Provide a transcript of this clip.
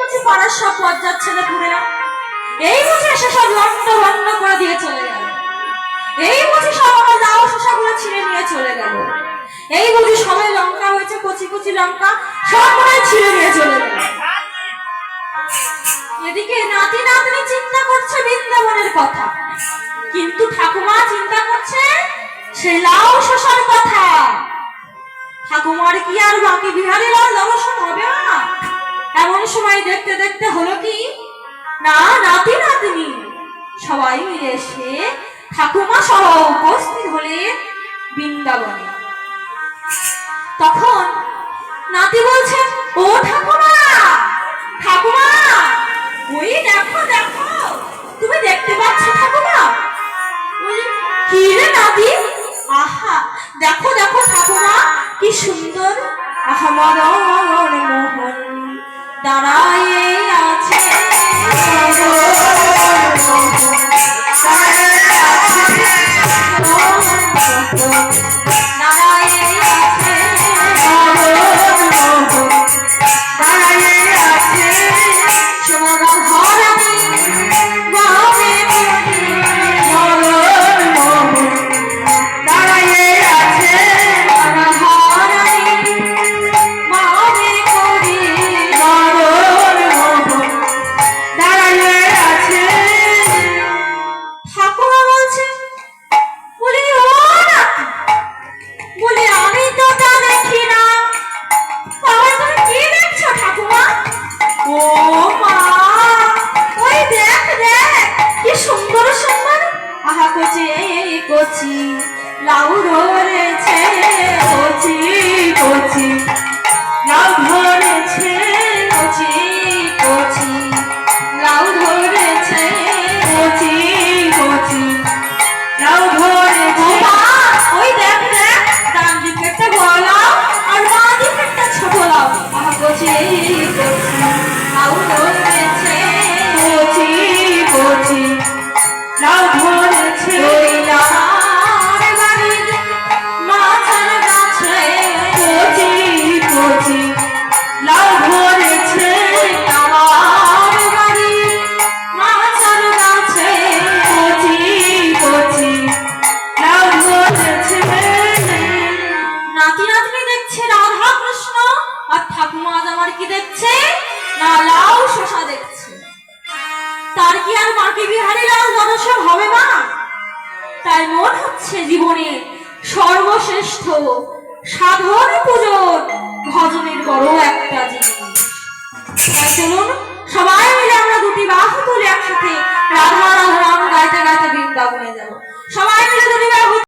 দেখছি পাড়ার সব পর্যার ছেলে পুড়েরা এই বুঝে এসে সব লন্ড ভন্ড করে দিয়ে চলে গেল। এই বুঝি সব আমার লাউ শসাগুলো ছিঁড়ে নিয়ে চলে গেল। এই বুঝি সবাই লঙ্কা হয়েছে, কচি কচি লঙ্কা সব মনে ছিঁড়ে নিয়ে চলে গেল। এদিকে নাতি নাতনি চিন্তা করছে বৃন্দাবনের কথা, কিন্তু ঠাকুমা চিন্তা করছে সেই লাউ শসার কথা। ঠাকুমার কি আর বাকি বিহারী লাল দর্শন হবে না? এমন সময় দেখতে দেখতে হলো কি না, নাতি নাতনি সবাই মিলে এসে ঠাকুমা সহ উপস্থিত হলেন বৃন্দাবনে। তখন নাতি বলছে, ও ঠাকুমা, ঠাকুমা ওই দেখো দেখো, তুমি দেখতে পাচ্ছ ঠাকুমা? কি রে নাতি? আহা দেখো দেখো ঠাকুমা কি সুন্দর, আহা মদন মোহন দাঁড়ায় আছে, লাউ ধরেছে কচি কচি, লাউ ধরেছে কচি কচি, লাউ ধরেছে কচি কচি, লাউ ধরেছে। ওই দেখ দেখ, ডান দিকে একটা বড় লাউ আর বাঁ দিকে একটা ছোট লাউ, আহা কচি কচি, লাউ ধরেছে কচি কচি, লাউ ধরেছে। তার কি আর বাকি বিহারী লাল দর্শন হবে না? তাই মন হচ্ছে জীবনে সর্বশ্রেষ্ঠ সাধন পূজন ভজনের বড় একটা জিনিস। তাই চলুন সবাই মিলে আমরা দুটি বাহু তুলে একসাথে রাধা রাধা রাম গাইতে গাইতে বৃন্দাবনে যাব।